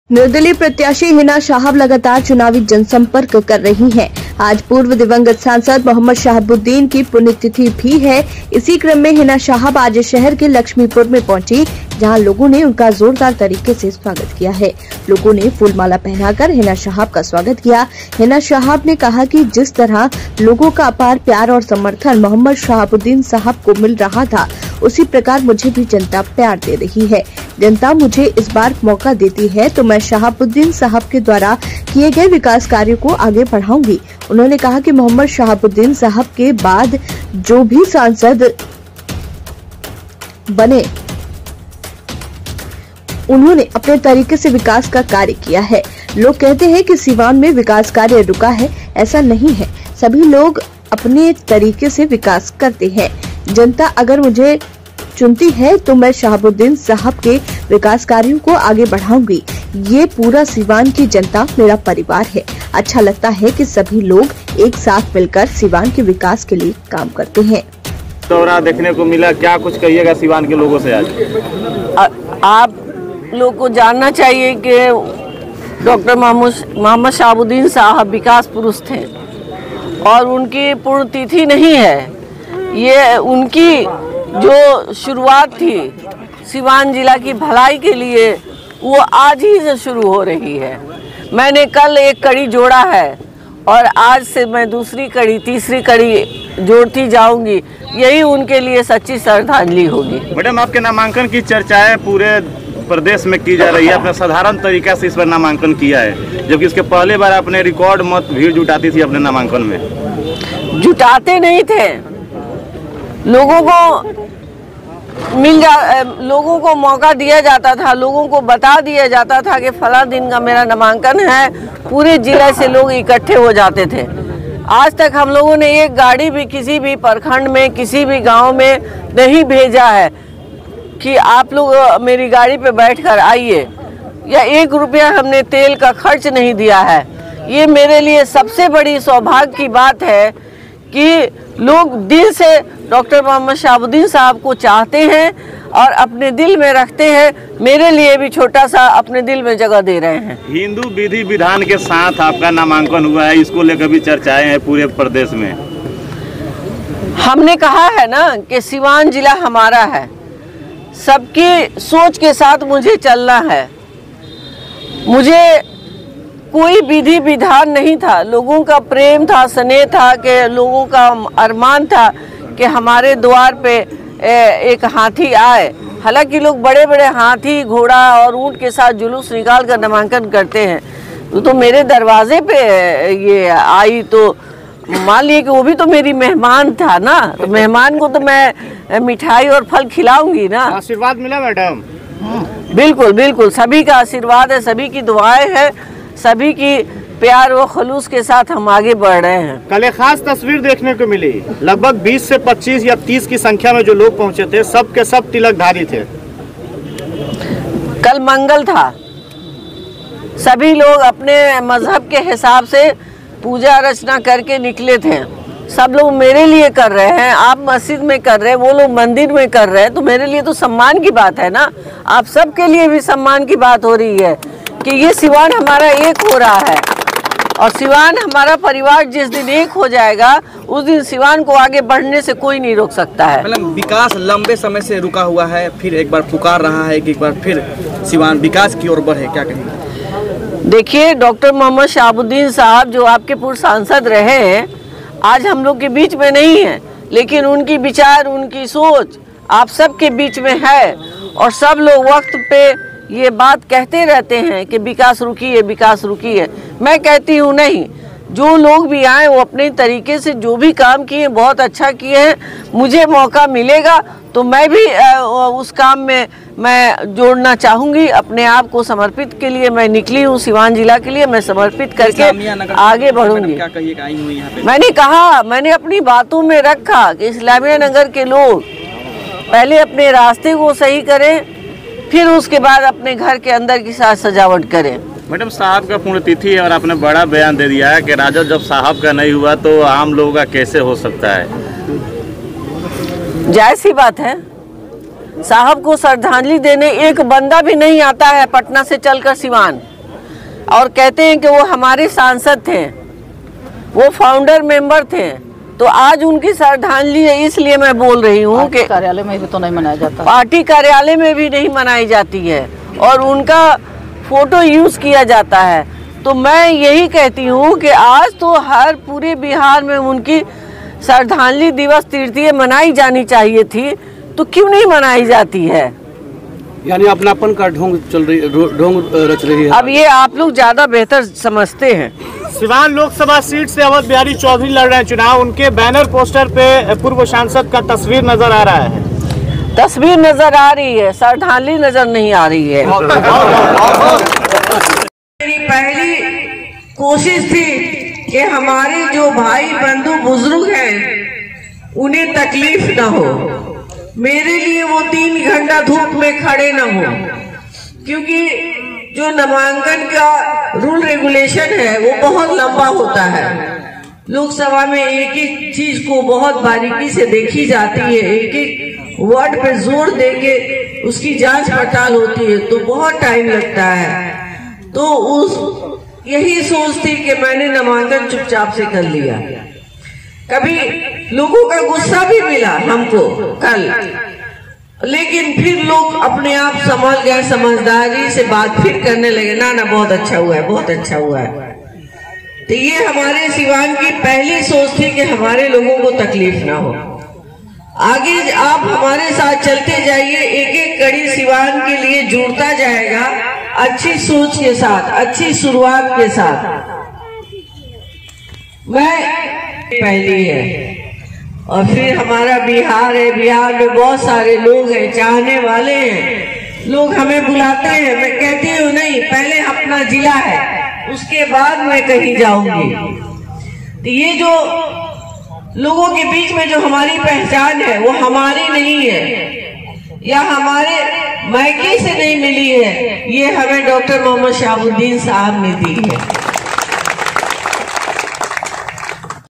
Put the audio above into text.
निर्दलीय प्रत्याशी हिना साहब लगातार चुनावी जनसंपर्क कर रही हैं। आज पूर्व दिवंगत सांसद मोहम्मद शहाबुद्दीन की पुण्यतिथि भी है। इसी क्रम में हिना साहब आज शहर के लक्ष्मीपुर में पहुंची, जहां लोगों ने उनका जोरदार तरीके से स्वागत किया है। लोगों ने फूलमाला पहनाकर हिना साहब का स्वागत किया। हिना साहब ने कहा कि जिस तरह लोगों का अपार प्यार और समर्थन मोहम्मद शहाबुद्दीन साहब को मिल रहा था, उसी प्रकार मुझे भी जनता प्यार दे रही है। जनता मुझे इस बार मौका देती है तो मैं शहाबुद्दीन साहब के द्वारा किए गए विकास कार्यों को आगे बढ़ाऊंगी। उन्होंने कहा कि मोहम्मद शहाबुद्दीन साहब के बाद जो भी सांसद बने, उन्होंने अपने तरीके से विकास का कार्य किया है। लोग कहते हैं कि सीवान में विकास कार्य रुका है, ऐसा नहीं है। सभी लोग अपने तरीके से विकास करते हैं। जनता अगर मुझे चुनती है तो मैं शहाबुद्दीन साहब के विकास कार्यों को आगे बढ़ाऊंगी। ये पूरा सीवान की जनता मेरा परिवार है। अच्छा लगता है कि सभी लोग एक साथ मिलकर सीवान के विकास के लिए काम करते हैं। दौरा देखने को मिला, क्या कुछ कहिएगा सीवान के लोगों से? आज आप लोग को जानना चाहिए कि डॉक्टर मोहम्मद शहाबुद्दीन साहब विकास पुरुष थे और उनकी पुण्यतिथि नहीं है। ये उनकी जो शुरुआत थी सीवान जिला की भलाई के लिए, वो आज ही से शुरू हो रही है। मैंने कल एक कड़ी जोड़ा है और आज से मैं दूसरी कड़ी, तीसरी कड़ी जोड़ती जाऊंगी। यही उनके लिए सच्ची श्रद्धांजलि होगी। मैडम, आपके नामांकन की चर्चाएं पूरे प्रदेश में की जा रही है। आपने साधारण तरीका से इस बार नामांकन किया है, जबकि इसके पहले बार आपने रिकॉर्ड मत भीड़ जुटाती थी अपने नामांकन में। जुटाते नहीं थे, लोगों को मौका दिया जाता था, लोगों को बता दिया जाता था कि फला दिन का मेरा नामांकन है। पूरे जिले से लोग इकट्ठे हो जाते थे। आज तक हम लोगों ने एक गाड़ी भी किसी भी प्रखंड में, किसी भी गांव में नहीं भेजा है कि आप लोग मेरी गाड़ी पे बैठकर आइए, या 1 रुपया हमने तेल का खर्च नहीं दिया है। ये मेरे लिए सबसे बड़ी सौभाग्य की बात है कि लोग दिल से डॉक्टर मोहम्मद शहाबुद्दीन साहब को चाहते हैं और अपने दिल में रखते हैं। मेरे लिए भी छोटा सा अपने दिल में जगह दे रहे हैं। हिंदू विधि विधान के साथ आपका नामांकन हुआ है, इसको लेकर भी चर्चाएं हैं पूरे प्रदेश में। हमने कहा है ना कि सीवान जिला हमारा है, सबकी सोच के साथ मुझे चलना है। मुझे कोई विधि विधान नहीं था, लोगों का प्रेम था, स्नेह था, कि लोगों का अरमान था कि हमारे द्वार पे एक हाथी आए। हालांकि लोग बड़े बड़े हाथी, घोड़ा और ऊंट के साथ जुलूस निकाल कर नामांकन करते हैं। तो मेरे दरवाजे पे ये आई तो मान लिए कि वो भी तो मेरी मेहमान था ना, तो मेहमान को तो मैं मिठाई और फल खिलाऊंगी ना। आशीर्वाद मिला मैडम? बिल्कुल बिल्कुल, सभी का आशीर्वाद है, सभी की दुआएं हैं, सभी की प्यार व खलूस के साथ हम आगे बढ़ रहे हैं। कल एक खास तस्वीर देखने को मिली। लगभग 20 से 25 या 30 की संख्या में जो लोग पहुंचे थे, सब के सब तिलकधारी थे। कल मंगल था, सभी लोग अपने मजहब के हिसाब से पूजा अर्चना करके निकले थे। सब लोग मेरे लिए कर रहे हैं, आप मस्जिद में कर रहे हैं, वो लोग मंदिर में कर रहे हैं, तो मेरे लिए तो सम्मान की बात है ना। आप सबके लिए भी सम्मान की बात हो रही है कि ये सीवान हमारा एक हो रहा है, और सीवान हमारा परिवार जिस दिन एक हो जाएगा, उस दिन सीवान को आगे बढ़ने से कोई नहीं रोक सकता है। मतलब विकास लंबे समय से रुका हुआ है, फिर एक बार पुकार रहा है कि एक बार फिर सीवान विकास की ओर बढ़े, क्या कहेंगे? देखिए, डॉक्टर मोहम्मद शहाबुद्दीन साहब जो आपके पूर्व सांसद रहे हैं, आज हम लोग के बीच में नहीं है, लेकिन उनकी विचार, उनकी सोच आप सबके बीच में है। और सब लोग वक्त पे ये बात कहते रहते हैं कि विकास रुकी है, विकास रुकी है। मैं कहती हूँ नहीं, जो लोग भी आए वो अपने तरीके से जो भी काम किए बहुत अच्छा किए हैं। मुझे मौका मिलेगा तो मैं भी उस काम में मैं जोड़ना चाहूँगी। अपने आप को समर्पित के लिए मैं निकली हूँ, सीवान जिला के लिए मैं समर्पित करके आगे बढ़ूँगी। मैंने कहा, मैंने अपनी बातों में रखा कि इस्लामिया नगर के लोग पहले अपने रास्ते को सही करें, फिर उसके बाद अपने घर के अंदर की साज सजावट करें। मैडम, साहब का पुण्यतिथि है और आपने बड़ा बयान दे दिया है कि राजा जब साहब का नहीं हुआ तो आम लोगों का कैसे हो सकता है? जायज़ सी बात है। साहब को श्रद्धांजलि देने एक बंदा भी नहीं आता है पटना से चलकर सीवान। और कहते हैं कि वो हमारे सांसद थे, वो फाउंडर मेंबर थे। तो आज उनकी श्रद्धांजलि है, इसलिए मैं बोल रही हूँ कि कार्यालय में भी तो नहीं मनाया जाता, पार्टी कार्यालय में भी नहीं मनाई जाती है और उनका फोटो यूज किया जाता है। तो मैं यही कहती हूँ कि आज तो हर पूरे बिहार में उनकी श्रद्धांजलि दिवस तृतीय मनाई जानी चाहिए थी, तो क्यों नहीं मनाई जाती है? यानी अपनापन का ढोंग रच रही है। अब ये आप लोग ज्यादा बेहतर समझते हैं। सिवान लोकसभा सीट से अवध बिहारी चौधरी लड़ रहे हैं चुनाव। उनके बैनर पोस्टर पे पूर्व सांसद का तस्वीर नजर आ रहा है। तस्वीर नजर आ रही है, श्रद्धांजलि नजर नहीं आ रही है। मेरी पहली कोशिश थी कि हमारे जो भाई बंधु बुजुर्ग हैं उन्हें तकलीफ न हो, मेरे लिए वो 3 घंटा धूप में खड़े न हो, क्योंकि जो नामांकन का रूल रेगुलेशन है वो बहुत लंबा होता है। लोकसभा में एक एक चीज को बहुत बारीकी से देखी जाती है, एक एक वर्ड पे जोर देके उसकी जांच पड़ताल होती है, तो बहुत टाइम लगता है। तो यही सोच थी कि मैंने नामांकन चुपचाप से कर लिया। कभी लोगों का गुस्सा भी मिला हमको कल, लेकिन फिर लोग अपने आप संभल गए, समझदारी से बात फिर करने लगे, ना बहुत अच्छा हुआ है, बहुत अच्छा हुआ है। तो ये हमारे सिवान की पहली सोच थी कि हमारे लोगों को तकलीफ ना हो। आगे आप हमारे साथ चलते जाइए, एक एक कड़ी सिवान के लिए जुड़ता जाएगा, अच्छी सोच के साथ, अच्छी शुरुआत के साथ। मैं पहली है और फिर हमारा बिहार है, बिहार में बहुत सारे लोग हैं, चाहने वाले हैं, लोग हमें बुलाते हैं। मैं कहती हूँ नहीं, पहले अपना जिला है, उसके बाद मैं कहीं जाऊंगी। तो ये जो लोगों के बीच में जो हमारी पहचान है वो हमारी नहीं है या हमारे मायके से नहीं मिली है, ये हमें डॉक्टर मोहम्मद शहाबुद्दीन साहब ने दी है।